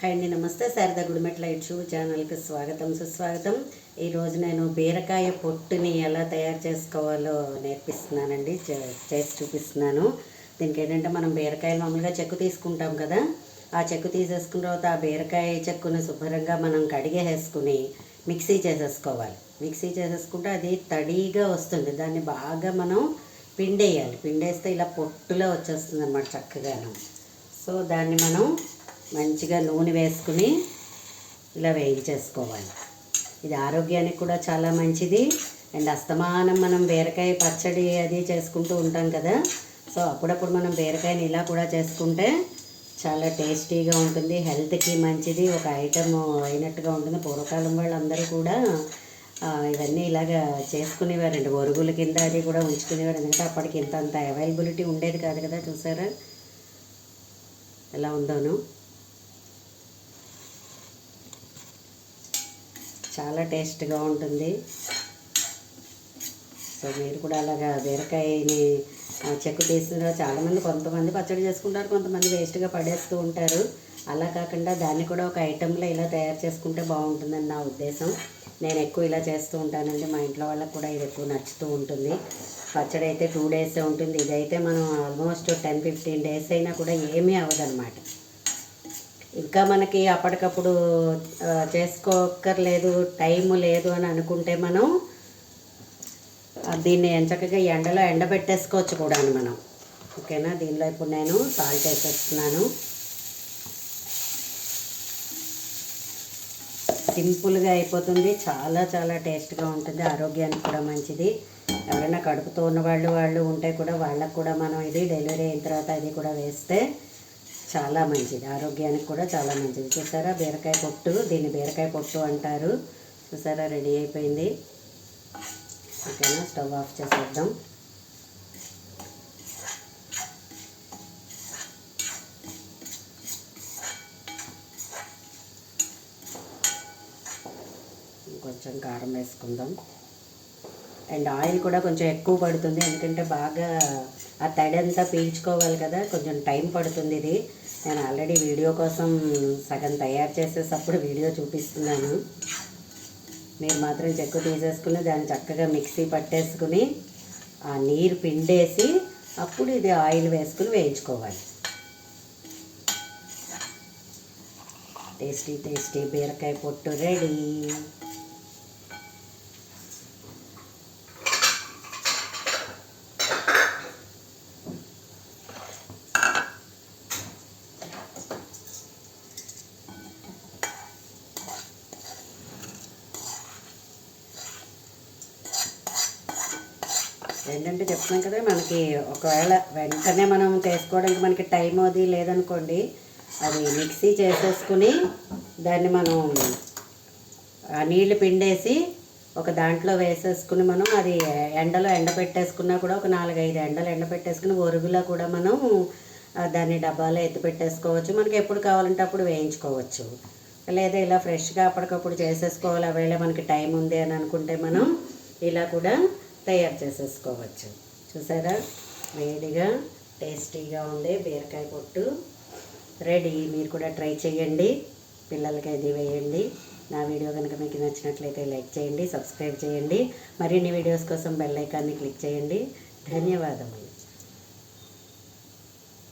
Hi అండి, నమస్తే. Sharada Gudimetla YouTube ఛానల్కి స్వాగతం, సుస్వాగతం. ఈరోజు నేను బీరకాయ పొట్టుని ఎలా తయారు చేసుకోవాలో నేర్పిస్తున్నానండి, చేసి చూపిస్తున్నాను. దీనికి ఏంటంటే మనం బీరకాయలు మామూలుగా చెక్కు తీసుకుంటాం కదా, ఆ చెక్కు తీసేసుకున్న తర్వాత ఆ బీరకాయ చెక్కుని శుభ్రంగా మనం కడిగేసుకుని మిక్సీ చేసేసుకోవాలి. మిక్సీ చేసేసుకుంటే అది తడిగా వస్తుంది. దాన్ని బాగా మనం పిండేయాలి. పిండేస్తే ఇలా పొట్టులో వచ్చేస్తుంది అన్నమాట చక్కగాను. సో దాన్ని మనం మంచిగా నూనె వేసుకుని ఇలా వేయించేసుకోవాలి. ఇది ఆరోగ్యానికి కూడా చాలా మంచిది. అండ్ అస్తమానం మనం బీరకాయ పచ్చడి అది చేసుకుంటూ ఉంటాం కదా, సో అప్పుడప్పుడు మనం బీరకాయని ఇలా కూడా చేసుకుంటే చాలా టేస్టీగా ఉంటుంది, హెల్త్కి మంచిది, ఒక ఐటమ్ అయినట్టుగా ఉంటుంది. పూర్వకాలం వాళ్ళందరూ కూడా ఇవన్నీ ఇలాగా చేసుకునేవారండి. ఒరుగుల కింద అది కూడా ఉంచుకునేవారు. ఎందుకంటే అప్పటికి ఇంత అవైలబిలిటీ ఉండేది కాదు కదా. చూసారా ఎలా ఉందోను, చాలా టేస్ట్గా ఉంటుంది. సో మీరు కూడా అలాగా బీరకాయని చెక్కు తీసిన కొంతమంది పచ్చడి చేసుకుంటారు, కొంతమంది వేస్ట్గా పడేస్తూ ఉంటారు. అలా కాకుండా దాన్ని కూడా ఒక ఐటెంలో ఇలా తయారు చేసుకుంటే బాగుంటుందని నా ఉద్దేశం. నేను ఎక్కువ ఇలా చేస్తూ ఉంటానండి. మా ఇంట్లో వాళ్ళకి కూడా ఇది ఎక్కువ నచ్చుతూ ఉంటుంది. పచ్చడి అయితే 2 days ఉంటుంది. ఇదైతే మనం ఆల్మోస్ట్ 10-15 days అయినా కూడా ఏమీ అవ్వదన్నమాట. ఇంకా మనకి అప్పటికప్పుడు చేసుకోక్కర్లేదు, టైము లేదు అని అనుకుంటే మనం దీన్ని ఎంచక్కగా ఎండలో ఎండబెట్టేసుకోవచ్చు కూడా మనం. ఓకేనా. దీనిలో ఇప్పుడు నేను సాల్ట్ వేసేస్తున్నాను. సింపుల్గా అయిపోతుంది, చాలా చాలా టేస్ట్గా ఉంటుంది, ఆరోగ్యానికి కూడా మంచిది. ఎవరైనా కడుపుతో ఉన్న వాళ్ళు ఉంటే కూడా వాళ్ళకు కూడా మనం ఇది డెలివరీ అయిన తర్వాత ఇది కూడా వేస్తే చాలా మంచిది, ఆరోగ్యానికి కూడా చాలా మంచిది. చూసారా బీరకాయ పొట్టు, దీన్ని బీరకాయ పొట్టు అంటారు. చూసారా రెడీ అయిపోయింది. ఓకేనా, స్టవ్ ఆఫ్ చేసేద్దాం. కొంచెం కారం వేసుకుందాం. అండ్ ఆయిల్ కూడా కొంచెం ఎక్కువ పడుతుంది, ఎందుకంటే బాగా ఆ తడి అంతా పీల్చుకోవాలి కదా, కొంచెం టైం పడుతుంది. ఇది నేను ఆల్రెడీ వీడియో కోసం సగం తయారు చేసేటప్పుడు వీడియో చూపిస్తున్నాను. మీరు మాత్రం చెక్కు తీసేసుకుని దాన్ని చక్కగా మిక్సీ పట్టేసుకుని ఆ నీరు పిండేసి అప్పుడు ఇది ఆయిల్ వేసుకుని వేయించుకోవాలి. టేస్టీ టేస్టీ బీరకాయ పొట్టు రెడీ. ఏంటంటే చెప్తున్నాం కదా, మనకి ఒకవేళ వెంటనే మనం చేసుకోవడానికి మనకి టైం అది లేదనుకోండి, అది మిక్సీ చేసేసుకుని దాన్ని మనం నీళ్ళు పిండేసి ఒక దాంట్లో వేసేసుకుని మనం అది ఎండలో ఎండబెట్టేసుకున్నా కూడా ఒక 4-5 ఎండలు ఎండబెట్టేసుకుని ఒరుగులో కూడా మనం దాన్ని డబ్బాలో ఎత్తి పెట్టేసుకోవచ్చు. మనకి ఎప్పుడు కావాలంటే అప్పుడు వేయించుకోవచ్చు. లేదా ఇలా ఫ్రెష్గా అప్పటికప్పుడు చేసేసుకోవాలి, అవేళ మనకి టైం ఉంది అని అనుకుంటే మనం ఇలా కూడా తయారు చేసేసుకోవచ్చు. చూసారా వేడిగా టేస్టీగా ఉంది బీరకాయ పొట్టు రెడీ. మీరు కూడా ట్రై చేయండి, పిల్లలకి అది వేయండి. నా వీడియో కనుక మీకు నచ్చినట్లయితే లైక్ చేయండి, సబ్స్క్రైబ్ చేయండి. మరిన్ని వీడియోస్ కోసం బెల్ ఐకాన్ని క్లిక్ చేయండి. ధన్యవాదములు.